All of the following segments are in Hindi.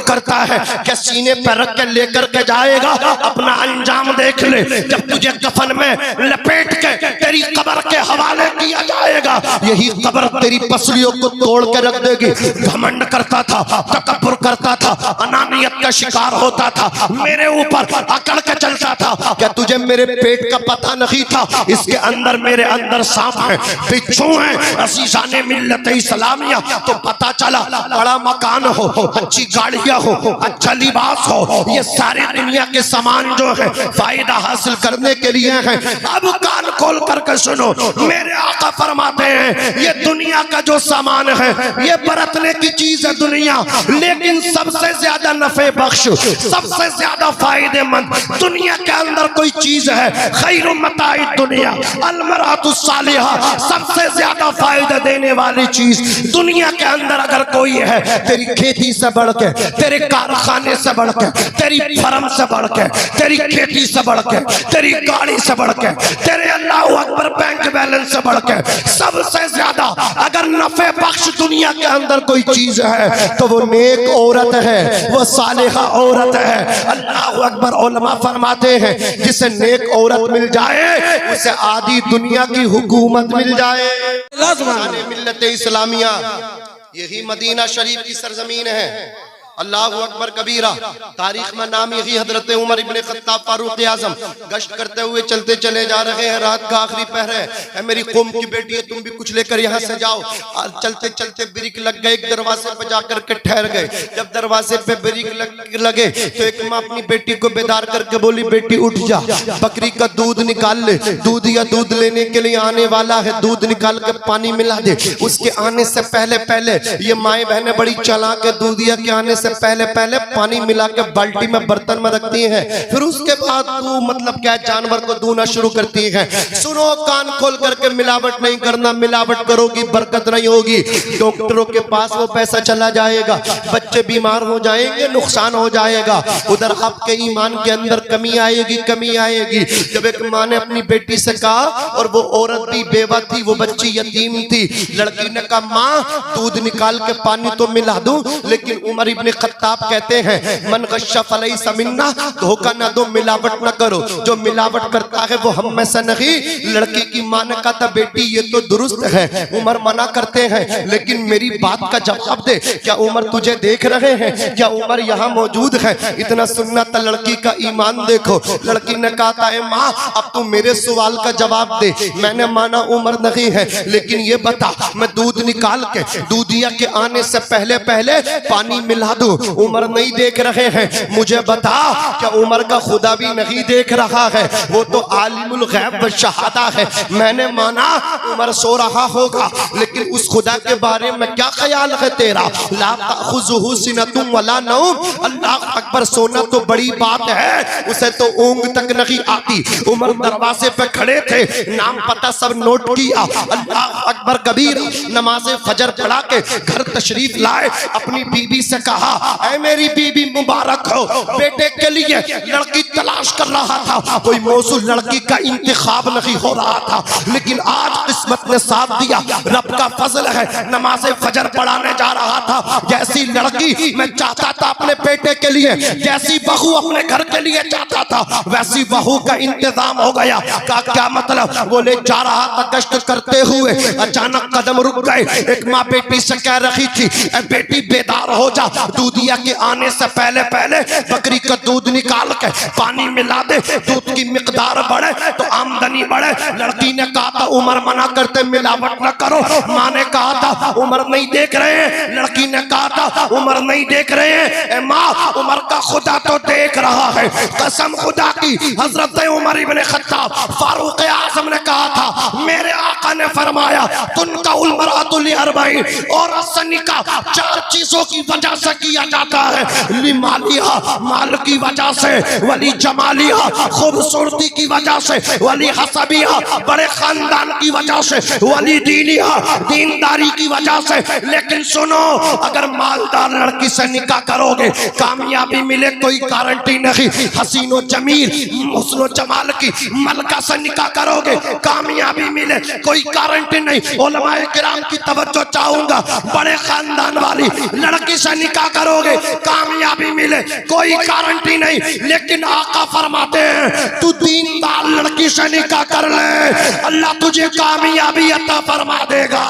करता है कि सीने पर रख के लेकर के जाएगा, अपना अंजाम देख ले। जब तुझे कफन में लपेट के तेरी कब्र के हवाले किया जाएगा, यही कब्र तेरी पसलियों को तोड़ के रख देगी। घमंड करता था, तकब्बुर करता था, अनानियत का शिकार होता था, मेरे ऊपर अकड़ के चलता था। क्या तुझे मेरे पेट का पता नहीं था? इसके अंदर मेरे अंदर सांप है, बिच्छू है। असीसाने मिल्लत इस्लामिया तो पता चला बड़ा मकान हो, अच्छी गाड़ियां हो, अच्छा लिबास हो, ये सारे दुनिया के सामान जो है फायदा हासिल करने के लिए है। अब कान खोल करके सुनो, मेरे आका फरमाते हैं ये दुनिया का जो सामान है ये बरतने की चीज है दुनिया, लेकिन सबसे ज्यादा नफे बख्श, सबसे ज्यादा फायदेमंद दुनिया के अंदर कोई चीज है, खैरु मताई दुनिया अलमरातु सालिहा, सबसे ज्यादा फायदा देने वाली चीज दुनिया के अंदर अगर कोई है, तेरी खेती से बढ़ के, तेरे कारखाने से बढ़ के, तेरी फर्म से बढ़ के, तेरी खेती से बढ़ के, तेरी गाड़ी से बढ़ के, तेरे अल्लाह अकबर बैंक बैलेंस से बढ़ के, सबसे ज्यादा अगर नफे बख्श दुनिया के अंदर कोई चीज है तो वो नेक औरत है, वो सालिहा औरत है। अल्लाह अकबर। उलमा फरमाते हैं जिसे नेक औरत मिल जाए उसे आधी दुनिया की हुकूमत मिल जाए। मिल्लत इस्लामिया यही मदीना शरीफ की सरजमीन है। अल्लाह अकबर कबीरा। तारीख में नाम यही हजरत उमर इब्ने खत्ताब फारूक आजम गश्त करते हुए चलते चले जा रहे हैं। रात का आखिरी पहर है। मेरी कौम की बेटी है, तुम भी कुछ लेकर यहाँ से जाओ। चलते चलते ब्रेक लग गए, एक दरवाजे पे जाकर के ठहर गए। जब दरवाजे पे ब्रेक लगे तो एक माँ अपनी बेटी को बेदार करके बोली, बेटी उठ जा, बकरी का दूध निकाल ले, दूध या दूध लेने के लिए आने वाला है, दूध निकाल के पानी मिला दे। उसके आने से पहले पहले ये माए बहने बड़ी चालाक है, दूधिया के आने से पहले पहले पानी मिला के बाल्टी में बर्तन में रखती हैं, फिर उसके बाद तू मतलब क्या जानवर को दूना शुरू करती है। सुनो, कान खोल करके मिलावट नहीं करना, मिलावट करोगी बरकत नहीं होगी। डॉक्टरों के पास वो पैसा चला जाएगा, बच्चे बीमार हो जाएंगे, नुकसान हो जाएगा, उधर आपके ईमान के अंदर कमी आएगी, कमी आएगी। जब एक माँ ने अपनी बेटी से कहा, और वो औरत भी बेवा थी, वो बच्ची यतीम थी, लड़की ने कहा माँ दूध निकाल के पानी तो मिला दूं, लेकिन उमर इब्ने खत्ताब कहते हैं मन गश्शा फलैसा मिन्ना, धोखा ना दो, मिलावट ना करो, जो मिलावट करता है वो हम में से नहीं। लड़की की मां ने कहा था बेटी ये तो दुरुस्त है, उमर मना करते हैं, लेकिन मेरी बात का जवाब दे, क्या उमर तुझे देख रहे हैं, क्या उमर यहाँ मौजूद है? इतना सुनना था, लड़की का ईमान देखो। लड़की ने कहा था माँ अब तू मेरे सवाल का जवाब दे, मैंने माना उमर नहीं है, लेकिन ये बता मैं दूध निकाल के दूधिया के आने से पहले पहले पानी मिला दूं, उमर नहीं देख रहे हैं, मुझे बता क्या उमर का खुदा भी नहीं देख रहा है? वो तो आलिमुल गैब व शहादा है। मैंने माना उमर सो रहा होगा, लेकिन उस खुदा के बारे में क्या ख्याल है तेरा? ला ताखुजुहु सिनतुम वला नौम। अल्लाह अकबर, सोना तो बड़ी बात है, उसे तो ऊंग तक नहीं आती। उमर दरवाजे पे खड़े थे, नाम पता सब नोट किया। अल्लाह अकबर कबीर। नमाज फजर पढ़ा के घर तशरीफ लाए, अपनी बीबी से कहा ऐ मेरी बीबी मुबारक हो, बेटे के लिए लड़की तलाश कर रहा था, कोई मौसूल लड़की का इंतखाब नहीं हो रहा था, लेकिन आज किस्मत ने साथ दिया, रब का फजल है। नमाज फजर पढ़ाने जा रहा था, जैसी लड़की मैं चाहता था अपने बेटे के लिए, जैसी बहू अपने घर के लिए चाहता था, वैसी बहू का इंतजाम हो गया। का क्या मतलब? वो ले जा रहा था गश्त करते हुए, अचानक कदम रुक गए। एक माँ बेटी से कह रही थी बेटी बेदार हो जा, दूधिया के आने से पहले पहले बकरी का दूध निकाल के पानी मिला दे, दूध की मिकदार बढ़े तो आमदनी बढ़े। लड़की ने कहा था उमर मना करते मिलावट न करो। माँ ने कहा था उमर नहीं देख रहे हैं, लड़की ने कहा था उमर नहीं देख रहे हैं। माँ उमर का खुदा तो देख रहा है, कसम खुदा की। हजरत उमर इब्ने खत्ताब फारूक आजम ने कहा था, मेरे आका ने फरमाया तुनका उलमरातुल अरबईन, और सनिका चार चीजों की वजह से किया जाता है, लिमालिया माल की वजह से, वली जमालिया खूबसूरती की वजह से, वली हसबिया बड़े खानदान की वजह से, वली दीनिया दीनदारी की वजह से। लेकिन सुनो, अगर मालदार लड़की से निकाह करोगे कामयाबी मिले कोई गारंटी नहीं। हसीनो जमील हुस्नो जमाल की मलका से निकाह करोगे कामयाबी मिले कोई गारंटी नहीं। उलमाए किराम की तवज्जो चाहूंगा, बड़े खानदान वाली लड़की से निकाह करोगे कामयाबी ले, कोई गारंटी नहीं, लेकिन आका फरमाते हैं तू दीनदार लड़की से निकाह कर ले, अल्लाह तुझे कामयाबी अता फरमा देगा।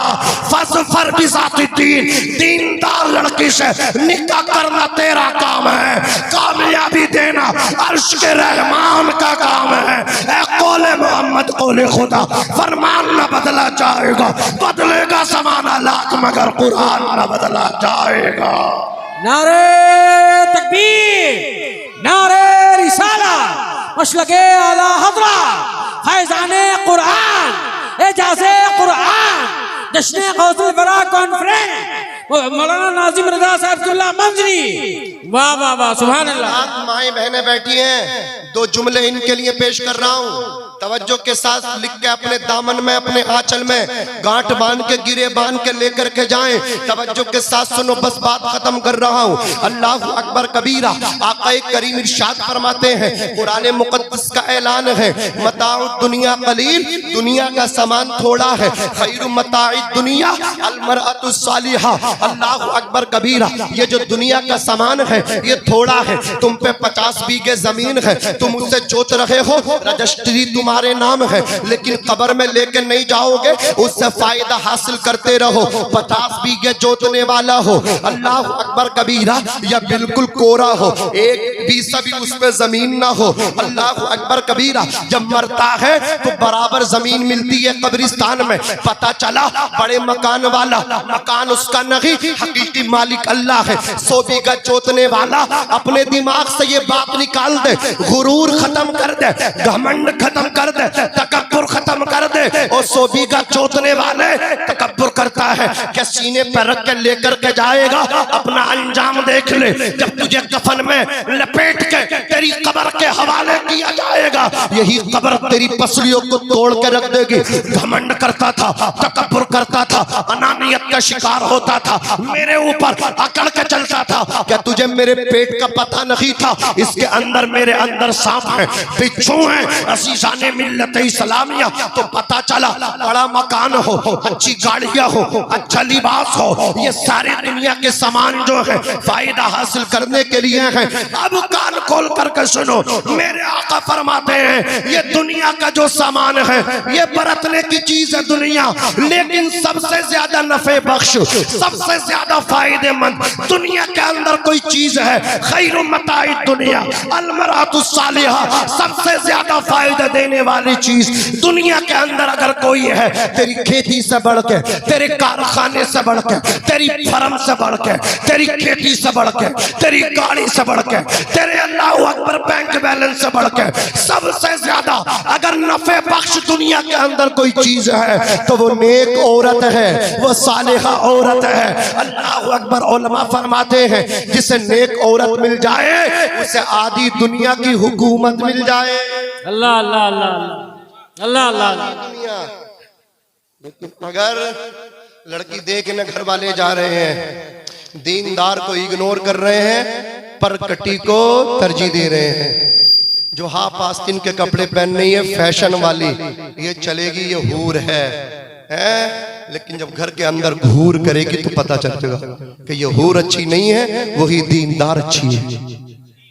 फज़फर बिज़ातिद्दीन, दीनदार लड़की से निकाह करना तेरा काम है, कामयाबी देना अर्श के रहमान का काम है। ए कौले मोहम्मद कौले खुदा, फरमान न बदला जाएगा, बदलेगा ज़माना लाख मगर कुरान न बदला जाएगा। नारे तकबीर, नारे रिसाला, मशलके आला हज़रा, फैज़ाने कुरान, एजाज़े कुरान, जश्न गौसुल बरा कॉन्फ्रेंस, मौलाना नाजिम रज़ा साहब मंजरी। वाह वाह वाह, सुभान अल्लाह। माएं बहनें बैठी हैं, दो जुमले इनके लिए पेश कर रहा हूँ, तवज्जो के साथ लिख के अपने दामन में, अपने आंचल में गांठ बांध के, गिरे बांध के लेकर के जाएं। तवज्जो के साथ सुनो, बस बात खत्म कर रहा हूँ। अल्लाह अकबर कबीरा, आक़ाए करीम इरशाद फरमाते हैं, कुरान मुक़द्दस का ऐलान है, मताउ दुनिया कलील, दुनिया का सामान थोड़ा है, खैरु मताइ दुनिया अल मरअतु सालिहा। अल्लाह अकबर कबीरा, ये जो दुनिया का सामान है ये थोड़ा है। तुम पे 50 बीघे जमीन है, तुम उससे जोत रहे हो, रजिस्ट्री तुम्हारे नाम है, लेकिन कब्र में लेके नहीं जाओगे, उससे फायदा हासिल करते रहो। 50 बीघे जोतने वाला हो, अल्लाह अकबर कबीरा, या बिल्कुल कोरा हो, एक बीसा भी उस पे जमीन ना हो, अल्लाह अकबर कबीरा, जब मरता है तो बराबर जमीन मिलती है कब्रिस्तान में। पता चला बड़े मकान वाला, मकान उसका नहीं, हकीकी मालिक अल्लाह है। 100 बीघा जोतने वाला अपने दिमाग से ये बात निकाल दे, गुरूर खत्म कर दे, घमंड खत्म कर दे, तकब्बुर खत्म कर दे। और 100 बीघा जोतने वाले तकब्बुर करता है कि सीने पर रख के लेकर के जाएगा, अपना अंजाम देख ले। जब तुझे कफन में लपेट के तेरी कब्र के हवाले किया जाएगा, यही कब्र तेरी पसलियों को तोड़ के रख देगी। घमंड करता था, तकब्बुर करता था, अनानियत का शिकार होता था, मेरे ऊपर अकड़ के चलता था। क्या तुझे मेरे पेट का पता नहीं था? इसके अंदर, मेरे अंदर सांप है, बिच्छू है, असीसाने मिल्लत इस्लामिया। तो पता चला बड़ा मकान हो, अच्छी गाड़ियां हो, अच्छा लिबास हो, ये सारे दुनिया के सामान जो है फायदा हासिल करने के लिए है। अब कान खोल करके सुनो, मेरे आका फरमाते हैं ये दुनिया का जो सामान है ये बरतने की चीज है दुनिया, लेकिन सबसे ज्यादा नफे बख्श, सबसे ज्यादा फायदेमंद दुनिया के अंदर कोई चीज है, खैरु मताई दुनिया अल मरअतु सालिहा, सबसे ज्यादा फायदा देने वाली चीज दुनिया के अंदर अगर कोई है, तेरी खेती से बढ़ के, तेरे कारखाने से बढ़ के, तेरी फर्म से बढ़ के, तेरी खेती से बढ़ के, तेरी गाड़ी से बढ़ के, तेरे अल्लाह अकबर बैंक बैलेंस से बढ़ के, सबसे ज्यादा अगर नफे बख्श दुनिया के अंदर कोई चीज है तो वो नेक औरत है, वो सालिहा औरत है। अल्लाह अकबर, उलमा फरमाते हैं जिसे नेक औरत मिल जाए उसे आधी दुनिया की हुकूमत मिल जाए। अल्लाह अल्लाह अल्लाह अल्लाह अल्लाह। दुनिया, लेकिन अगर लड़की देखने घर वाले जा रहे हैं, दीनदार को इग्नोर कर रहे हैं, पर कटी को तरजीह दे रहे हैं, जो हाफ आस्तीन के कपड़े पहन रही है फैशन वाली, ये चलेगी, ये हूर है। लेकिन जब घर के अंदर घूर करेगी तो पता चलेगा कि ये हूर अच्छी नहीं है, वही दीनदार अच्छी है।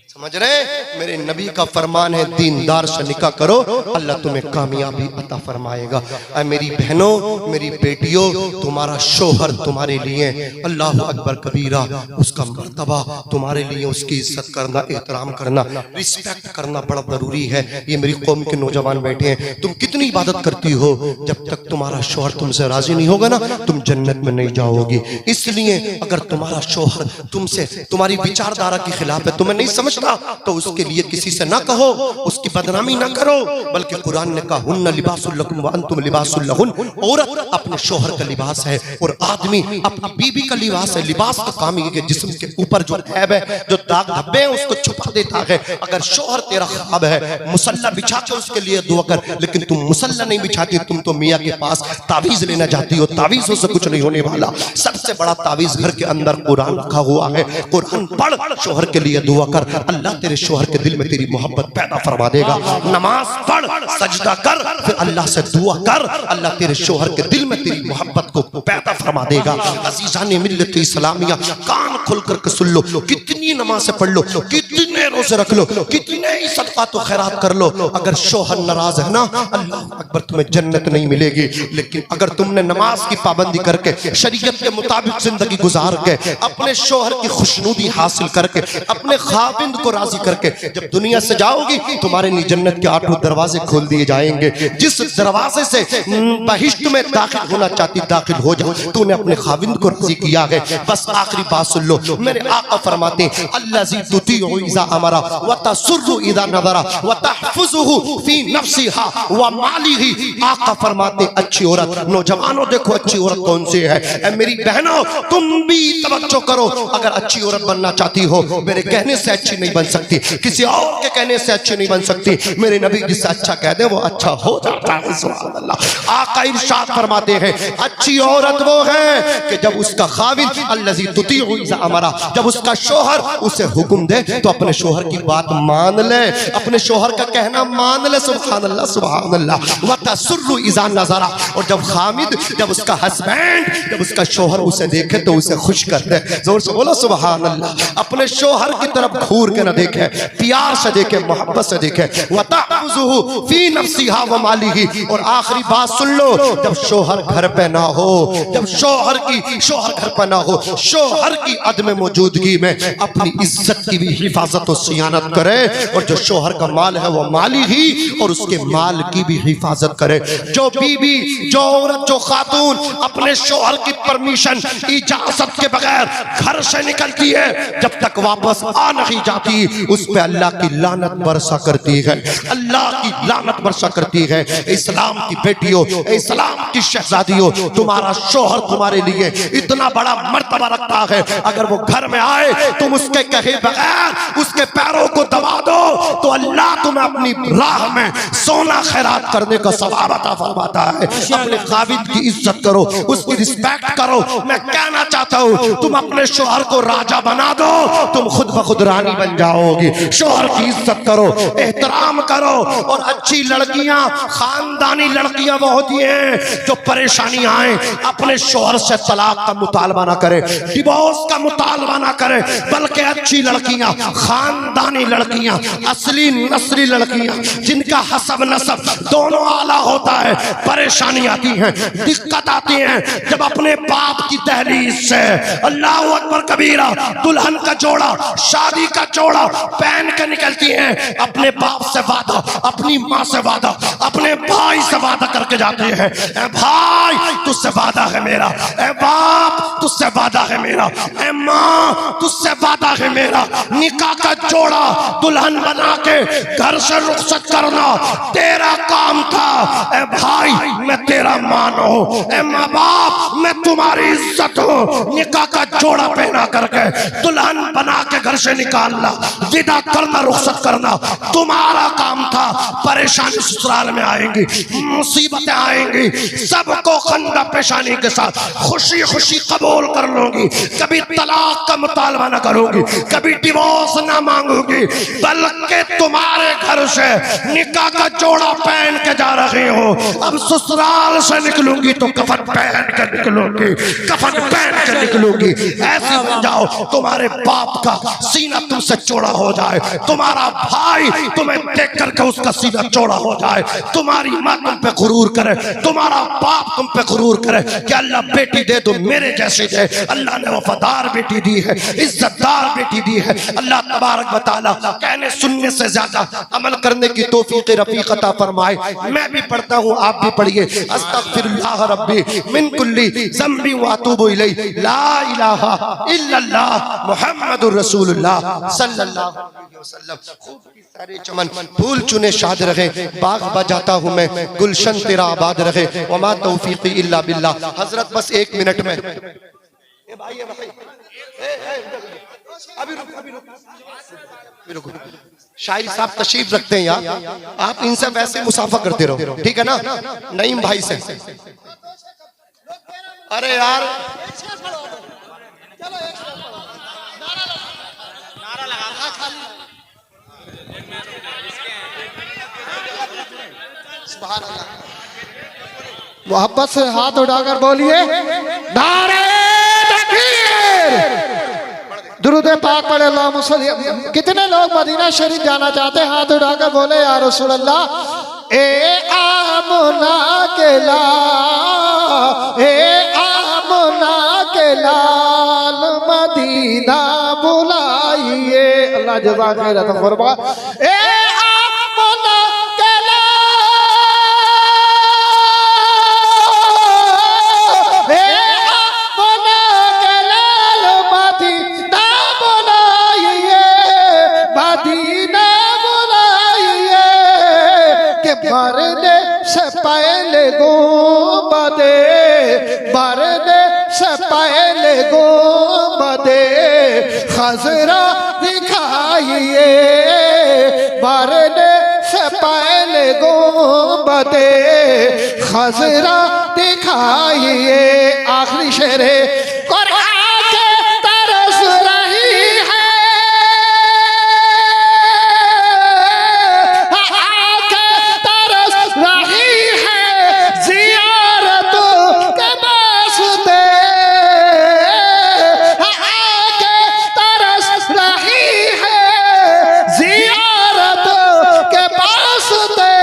समझ रहे? मेरे नबी का फरमान है, दीनदार से निकाह करो, अल्लाह तुम्हें कामयाबी अता फरमाएगा। ऐ मेरी बहनों, मेरी बेटियों, तुम्हारा शोहर तुम्हारे लिए अल्लाह अकबर कबीरा, उसका मर्तबा तुम्हारे लिए, उसकी इज्जत करना, एहतराम करना, रिस्पेक्ट करना बड़ा जरूरी है। ये मेरी कौम के नौजवान बैठे हैं, तुम कितनी इबादत करती हो, जब तक तुम्हारा शोहर तुमसे राजी नहीं होगा ना, तुम जन्नत में नहीं जाओगी। इसलिए अगर तुम्हारा शोहर तुमसे, तुम्हारी विचारधारा के खिलाफ है, तुम्हें नहीं समझता, तो उसके लिए किसी से ना कहो, उसकी बदनामी ना करो, बल्कि कुरान ने कहा हुन्ना लिबासुल लकुम व अंतुम लिबासुल लहुन, औरत अपने शोहर का लिबास है और आदमी अपनी बीवी का लिबास है। लिबास का काम ये कि जिस्म के ऊपर जो ऐब है, जो दाग धब्बे हैं, उसको छुपा देता है। अगर शोहर तेरा खराब है, मुसल्ला बिछा के उसके लिए दुआ कर, लेकिन तुम मुसल्ला नहीं बिछाती, तुम तो मियाँ के पास तावीज लेना चाहती हो, तावीजों से कुछ नहीं होने वाला। सबसे बड़ा तावीज घर के अंदर कुरान रखा हुआ है, कुरान पढ़, शोहर के लिए दुआ कर, अल्लाह तेरे शोहर के दिल में तेरी मोहब्बत पैदा फरमा देगा। नमाज पढ़, सजदा कर, फिर अल्लाह से दुआ कर, अल्लाह तेरे शोहर के दिल में तेरी मोहब्बत को पैदा फरमा देगा। अजीज़ान मिल्लत इस्लामिया, कान खोल करके सुन लो, कितनी नमाज़ें पढ़ लो, कितने रोजे रख लो, कितने ही सदका तो खैरात कर लो, अगर शोहर नाराज है ना, अल्लाह अकबर, तुम्हें जन्नत नहीं मिलेगी। लेकिन अगर तुमने नमाज की पाबंदी करके शरीयत के मुताबिक जिंदगी गुजार के अपने शोहर की खुशनुदी हासिल करके अपने खाविंद को राजी करके जब दुनिया से जाओगी, तुम्हारे लिए जन्नत के 8 दरवाजे खोल दिए जाएंगे। जिस दरवाजे से बहिश्त में दाखिल होना चाहती दाखिल हो जाओ, तूने अपने खाविंद को राजी किया है। बस आखिरी बात सुन लो, मेरे आका फरमाते अल्लाज़ी तुतीउ इज़ा अमरा व तसुर्रु इज़ा नज़रा व तहफ़ुज़ुहु फी नफ्सिहा व मालिही। आका फरमाते अच्छी औरत, नौजवानों देखो अच्छी औरत कौन सी है। ऐ मेरी बहनों, तुम भी तवज्जो करो, अगर अच्छी औरत बनना चाहती हो, मेरे कहने से अच्छी नहीं बन सकती, किसी और के कहने से अच्छी नहीं बन सकती। मेरे नबी जिससे अच्छा कह दे वो अच्छा हो जाता है। सुभान अल्लाह। आका इरशाद फरमाते हैं अच्छी औरत वो है कि जब उसका खाविद अल्लज़ी तुतीउ इज़ा अमरा, जब उसका शोहर उसे हुक्म दे तो अपने शोहर की बात मान ले, अपने शोहर का कहना मान ले। सुभान अल्लाह, सुभान अल्लाह। व तसुर्रु इज़ा नज़रा, और जब खामिद, जब उसका हस्बैंड, जब उसका शोहर उसे देखे तो उसे खुश कर दे। जोर से बोलो सुभान अल्लाह। अपने शोहर की तरफ घूर के न देखे, प्यार से देखे, मोहब्बत से देखे। व तहफ़ुज़ुहु फी नफ्सिहा व मालिही। और आखिरी बात सुन लो, जब शोहर घर पे ना हो, जब शोहर घर पे ना हो, शोहर की अदम मौजूदगी में अपनी इज्जत की भी हिफाजत और सियानत करे। और जो शोहर का माल है वो माली ही, और उसके माल की भी हिफाजत करे। जो बीबी, जो औरत, जो खातून अपने शोहर की परमिशन, इजाजत के बगैर घर से निकलती है, जब तक वापस आ नहीं जाती, उस पे अल्लाह की लानत बरसा करती है, अल्लाह की लानत बरसा करती है। इस्लाम की बेटियों, इस्लाम की शहजादियों, तुम्हारा शोहर तुम्हारे लिए इतना बड़ा मर्तबा रखता है, अगर वो घर में आए तुम उसके कहे बगैर उसके पैरों को दबा दो तो अल्लाह तुम्हें अपनी राह में सोना खैरात करने का सवाब अता फरमाता है। अपने खाविद की इज्जत करो, उसकी रिस्पेक्ट करो। मैं कहना चाहता हूँ, तुम अपने शोहर को राजा बना दो, तुम खुद ब खुद रानी बन जाओगी। शोहर की इज्जत करो, एहतराम करो। और अच्छी लड़कियां, खानदानी लड़कियां वो होती हैं जो परेशानी आए अपने शोहर से तलाक का मुतालबा ना करे, डिवोर्स का मुतालबा ना करे, बल्कि अच्छी लड़कियां, खानदानी लड़कियां, असली नस्ली लड़कियां, जिनका हसब नसब दोनों आला होता है, परेशानी आती है, दिक्कत आती है, जब अपने बाप की दहलीज से अल्लाह अकबर कबीरा दुल्हन का जोड़ा, शादी का जोड़ा पहन के निकलती हैं, अपने बाप से वादा, अपनी माँ से वादा, अपने भाई से वादा करके जाते हैं। ए भाई तुझसे वादा है मेरा, ए बाप तुझसे वादा है मेरा, ए माँ तुझसे वादा है मेरा, निकाह का जोड़ा दुल्हन बना के घर से रुखसत करना तेरा काम था। ए भाई मैं तेरा मान हूं, ए माँ बाप मैं तुम्हारी इज्जत हूं। निकाह का जोड़ा पहना करके दुल्हन बना के घर से निकालना, विदा करना, रुखसत करना तुम्हारा काम था। परेशानी ससुराल में आएंगी, मुसीबतें आएंगी, सबको खंदा पेशानी के साथ खुशी खुशी कबूल कर लूंगी। कभी तलाक का मुतालबा न करूंगी, कभी डिवोर्स ना मांगूंगी, बल्कि तुम्हारे घर से निकाह का जोड़ा पहन के जा रही हो। अब ससुराल से निकलूंगी तो कफन पहन के निकलूंगी, कफन पहन के निकलूंगी। ऐसे बन जाओ तुम्हारे बाप का सीना तुमसे चौड़ा हो जाए, तुम्हारा भाई तुम्हें देख करके उसका सीना चौड़ा हो जाए, तुम्हारी माँ तुम पे गुरूर करे, तुम्हारा बाप तुम पे गुरूर करे कि अल्लाह बेटी दे तो मेरे जैसे दे। अल्लाह ने वफादार बेटी दी है, इज्जतदार बेटी दी है। अल्लाह तबारक व तआला कहने सुनने से ज्यादा अमल करने की तौफीक रफीक अता फरमाए। मैं भी पढ़ता हूँ, आप भी पढ़िए। अस्तगफिरुल्लाह रब्बी मिन कुल्ली ज़म्बी व अतूबु इलैहि, ला इलाहा इल्लल्लाह मुहम्मदुर रसूलुल्लाह सल्लल्लाहु अलैहि वसल्लम। खूब की सारे चमन फूल चुने शाद रहे, बाग बजाता हूँ मैं, गुलशन तेरा आबाद रहे, वमा तौफीकी इल्ला बिल्लाह। हजरत बस 1 मिनट में अभी रुको, शायरी साहब तशरीफ रखते हैं यार, आप इनसे वैसे मुसाफा करते रहो, ठीक है ना? नईम भाई से, अरे यार मोहब्बत से हाथ उठाकर बोलिए नारे तकबीर। दुरूद पाक पढ़े अल्लाहुम्मा सल्ली। कितने लोग मदीना शरीफ जाना चाहते हैं? हाथ उठाकर बोले या रसूल अल्लाह। ए आमना के लाल, ए आमना के लाल मदीना बुलाइए। अल्लाह जज़ाक खैर फरमा। ए आमना के लाल, ए आमना के लाल मदीना बुलाइए, मदीना बुलाइए के मरने से पहले गुंबदे, मरने से पहले गुंबदे खजरा दिखाइए, मरने से पहले गुंबदे खजरा दिखाइए। आखिरी शेर है कुरान के तरस रही है, आके तरस रही है जियारत के वास्ते, आके तरस रही है जियारत के वास्ते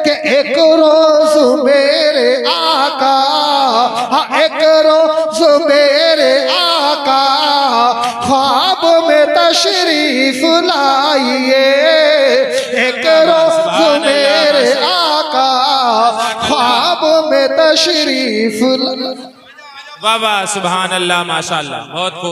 कि एक रोज मेरे आका, एक रोज मेरे आका ख्वाब में तशरीफ लाइए, एक रोज मेरे आका ख्वाब में तशरीफ। वाह वाह, सुभान अल्लाह, माशाअल्लाह, बहुत खूब।